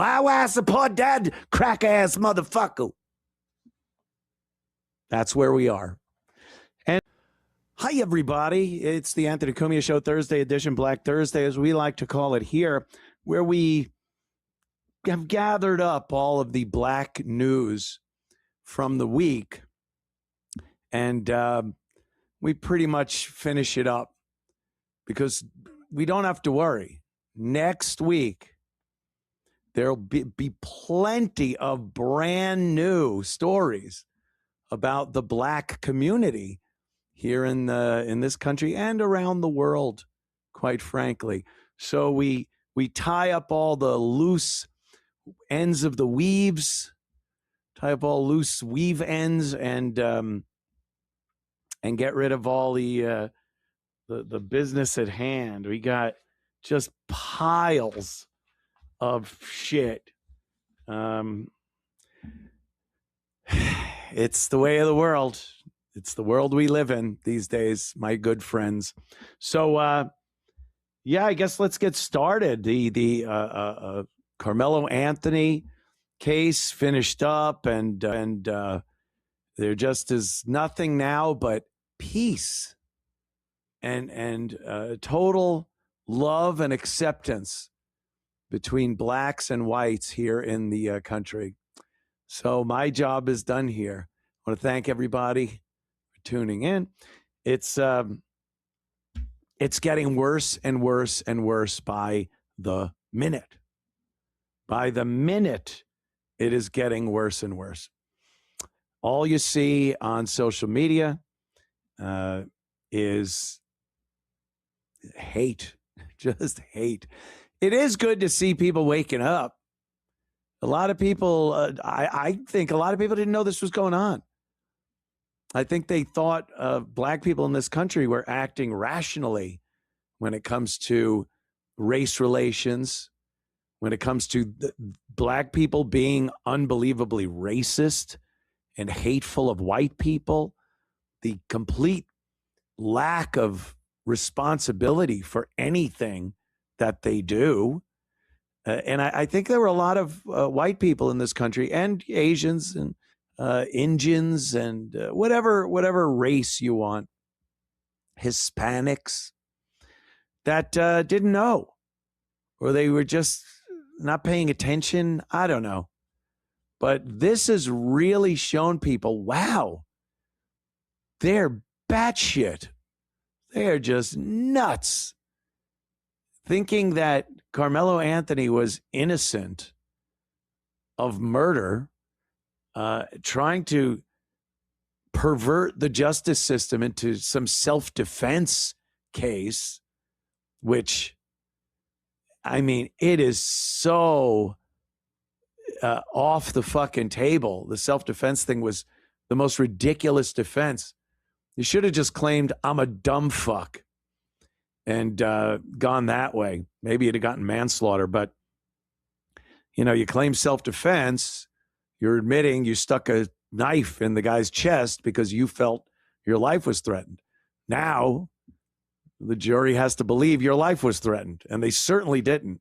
Why I support that crack-ass motherfucker? That's where we are. And hi, everybody. It's the Anthony Cumia Show, Thursday edition, Black Thursday, as we like to call it here, where we have gathered up all of the black news from the week, and we pretty much finish it up because we don't have to worry. Next week, there'll be plenty of brand new stories about the black community here in this country and around the world, quite frankly. So we tie up all the loose ends of the weaves, tie up all loose weave ends, and get rid of all the business at hand. We got just piles of shit. It's the way of the world. It's the world we live in these days, my good friends. So, yeah, I guess let's get started. The Karmelo Anthony case finished up, and there just is nothing now but peace and total love and acceptance between blacks and whites here in the country. So my job is done here. I want to thank everybody for tuning in. It's getting worse and worse and worse by the minute. By the minute, it is getting worse and worse. All you see on social media is hate, just hate. It is good to see people waking up. A lot of people, I think a lot of people didn't know this was going on. I think they thought black people in this country were acting rationally when it comes to race relations, when it comes to black people being unbelievably racist and hateful of white people, the complete lack of responsibility for anything that they do. And I think there were a lot of white people in this country, and Asians and Indians and whatever race you want, Hispanics, that didn't know, or they were just not paying attention. I don't know. But this has really shown people, wow, they're batshit. They're just nuts. Thinking that Karmelo Anthony was innocent of murder, trying to pervert the justice system into some self-defense case, which, I mean, it is so off the fucking table. The self-defense thing was the most ridiculous defense. You should have just claimed, I'm a dumb fuck, and gone that way. Maybe you'd have gotten manslaughter, but, you know, you claim self-defense, you're admitting you stuck a knife in the guy's chest because you felt your life was threatened. Now, the jury has to believe your life was threatened, and they certainly didn't,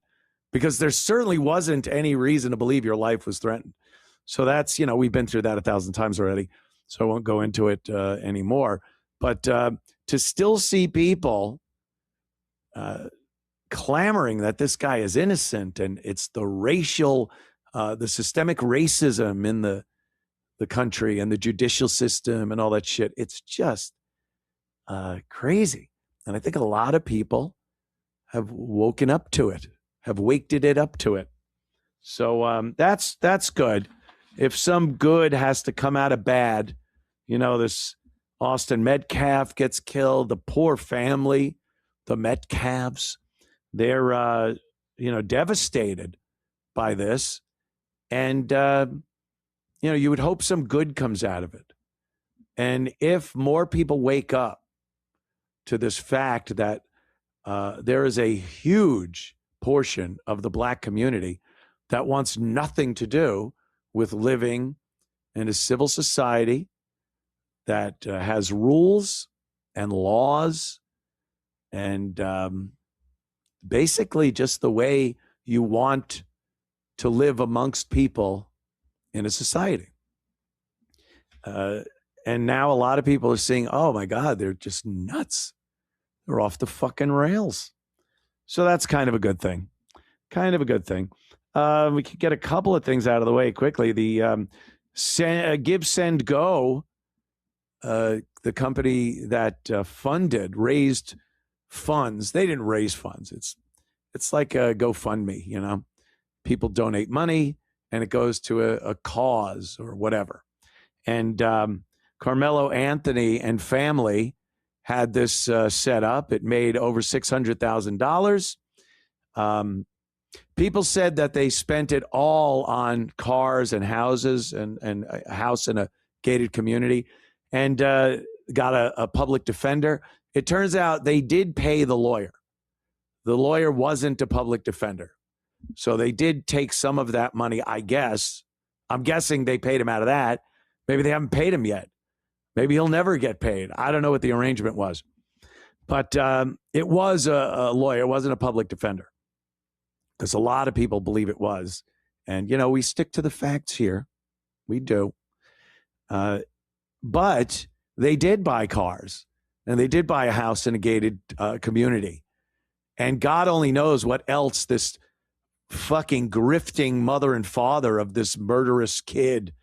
because there certainly wasn't any reason to believe your life was threatened. So that's, you know, we've been through that 1,000 times already, so I won't go into it anymore. But to still see people clamoring that this guy is innocent, and it's the racial, the systemic racism in the country and the judicial system and all that shit, it's just crazy. And I think a lot of people have woken up to it, have waked it up to it. So that's good. If some good has to come out of bad, you know, this Austin Metcalf gets killed, the poor family, the Metcalfs, they're, devastated by this. And, you would hope some good comes out of it. And if more people wake up to this fact that there is a huge portion of the black community that wants nothing to do with living in a civil society that has rules and laws and basically just the way you want to live amongst people in a society. And now a lot of people are saying, oh my God, they're just nuts. They're off the fucking rails. So that's kind of a good thing. Kind of a good thing. We could get a couple of things out of the way quickly. The GiveSendGo, the company that raised funds. They didn't raise funds. It's like a GoFundMe, you know. People donate money and it goes to a cause or whatever. And Karmelo Anthony and family had this set up. It made over $600,000. People said that they spent it all on cars and houses and a house in a gated community and got a public defender. It turns out they did pay the lawyer. The lawyer wasn't a public defender. So they did take some of that money, I guess. I'm guessing they paid him out of that. Maybe they haven't paid him yet. Maybe he'll never get paid. I don't know what the arrangement was. But it was a lawyer. It wasn't a public defender. Because a lot of people believe it was. And, you know, we stick to the facts here. We do. But they did buy cars. And they did buy a house in a gated community. And God only knows what else this fucking grifting mother and father of this murderous kid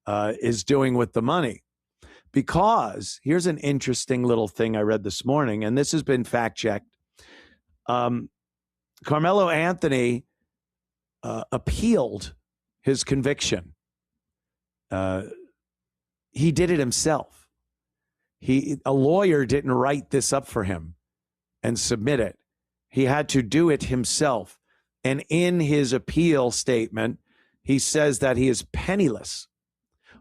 is doing with the money. Because here's an interesting little thing I read this morning, and this has been fact-checked. Karmelo Anthony appealed his conviction. He did it himself. A lawyer didn't write this up for him and submit it. He had to do it himself. And in his appeal statement, he says that he is penniless.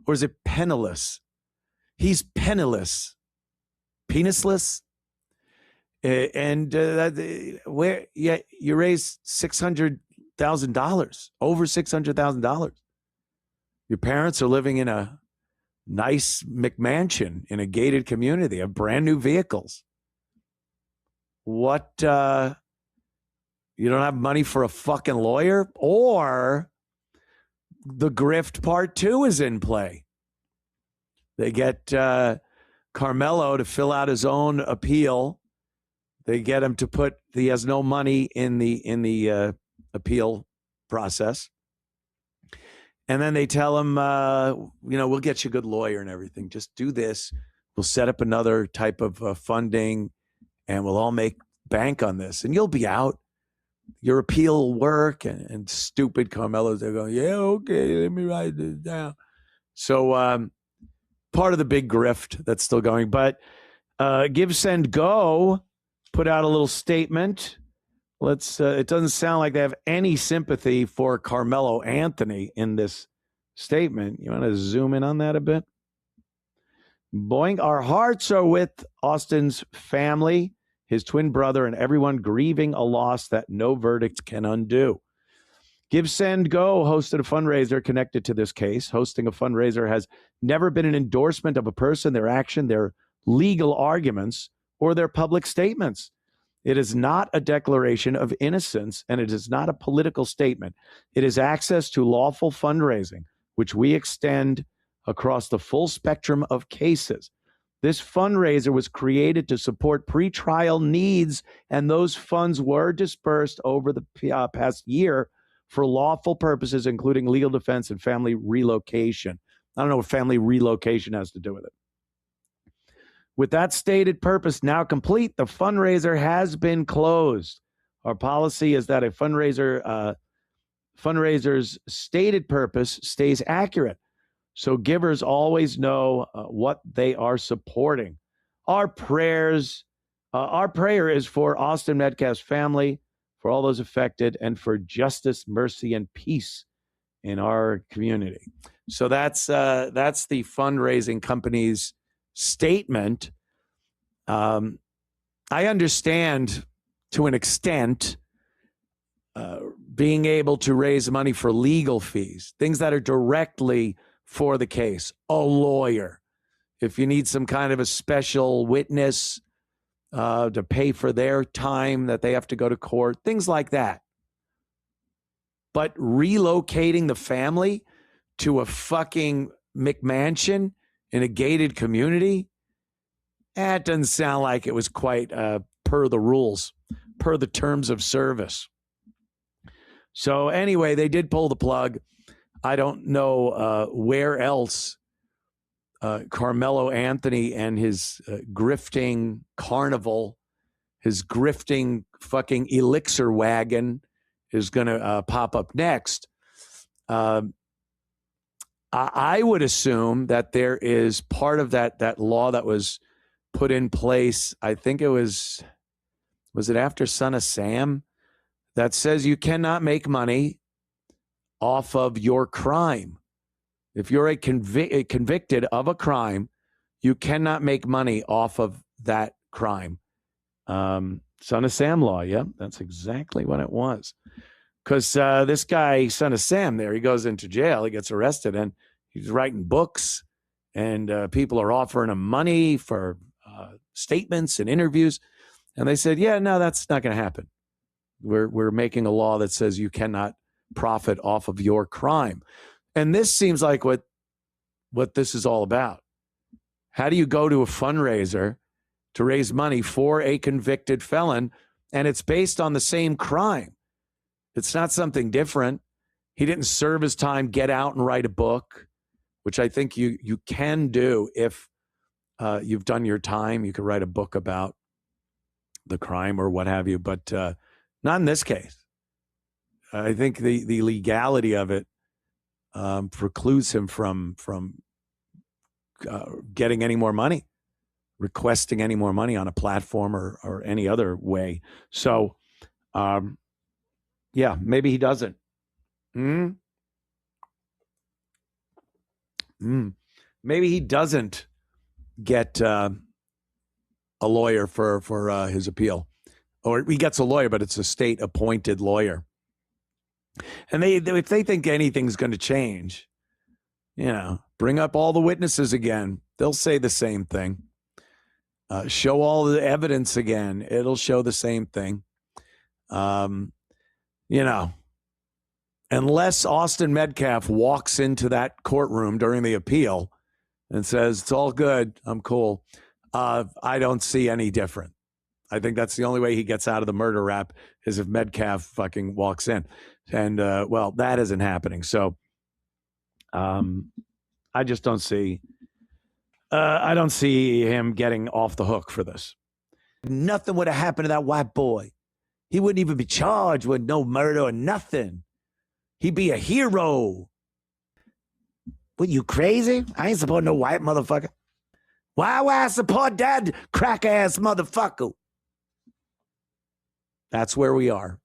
Or is it penniless? He's penniless. Penisless? Where you raised $600,000, over $600,000. Your parents are living in a nice McMansion in a gated community. They have brand new vehicles. What? You don't have money for a fucking lawyer? Or the grift part 2 is in play. They get Karmelo to fill out his own appeal. They get him to he has no money in the appeal process. And then they tell him, we'll get you a good lawyer and everything. Just do this. We'll set up another type of funding and we'll all make bank on this. And you'll be out. Your appeal will work. And stupid Karmelo's, they're going, yeah, okay, let me write this down. So part of the big grift that's still going. But GiveSendGo put out a little statement. It doesn't sound like they have any sympathy for Karmelo Anthony in this statement. You want to zoom in on that a bit? Boing. Our hearts are with Austin's family, his twin brother, and everyone grieving a loss that no verdict can undo. GiveSendGo hosted a fundraiser connected to this case. Hosting a fundraiser has never been an endorsement of a person, their action, their legal arguments, or their public statements. It is not a declaration of innocence, and it is not a political statement. It is access to lawful fundraising, which we extend across the full spectrum of cases. This fundraiser was created to support pretrial needs, and those funds were dispersed over the past year for lawful purposes, including legal defense and family relocation. I don't know what family relocation has to do with it. With that stated purpose now complete, the fundraiser has been closed. Our policy is that a fundraiser's stated purpose stays accurate, so givers always know what they are supporting. Our prayer is for Austin Metcalf's family, for all those affected, and for justice, mercy, and peace in our community. So that's the fundraising company's statement. I understand to an extent being able to raise money for legal fees, things that are directly for the case, a lawyer. If you need some kind of a special witness to pay for their time that they have to go to court, things like that. but relocating the family to a fucking McMansion in a gated community, that doesn't sound like it was quite per the rules, per the terms of service. So anyway, they did pull the plug. I don't know where else Carmelo Anthony and his grifting carnival, his grifting fucking elixir wagon is going to pop up next. I would assume that there is part of that law that was put in place. I think it was it after Son of Sam, that says you cannot make money off of your crime. If you're convicted of a crime, you cannot make money off of that crime. Son of Sam law. Yeah, that's exactly what it was. Because this guy, Son of Sam, there, he goes into jail, he gets arrested, and he's writing books, and people are offering him money for statements and interviews. And they said, yeah, no, that's not going to happen. We're making a law that says you cannot profit off of your crime. And this seems like what this is all about. How do you go to a fundraiser to raise money for a convicted felon, and it's based on the same crime? It's not something different. He didn't serve his time, get out and write a book, which I think you can do if you've done your time. You could write a book about the crime or what have you, but not in this case. I think the legality of it precludes him from getting any more money, requesting any more money on a platform or any other way. So, yeah, maybe he doesn't. Maybe he doesn't get a lawyer for his appeal, or he gets a lawyer, but it's a state-appointed lawyer. And if they think anything's going to change, bring up all the witnesses again. They'll say the same thing. Show all the evidence again. It'll show the same thing. Unless Austin Metcalf walks into that courtroom during the appeal and says, it's all good, I'm cool, I don't see any different. I think that's the only way he gets out of the murder rap is if Metcalf fucking walks in. And, well, that isn't happening. So I just don't see him getting off the hook for this. Nothing would have happened to that white boy. He wouldn't even be charged with no murder or nothing. He'd be a hero. What, you crazy? I ain't supporting no white motherfucker. Why would I support that crack-ass motherfucker? That's where we are.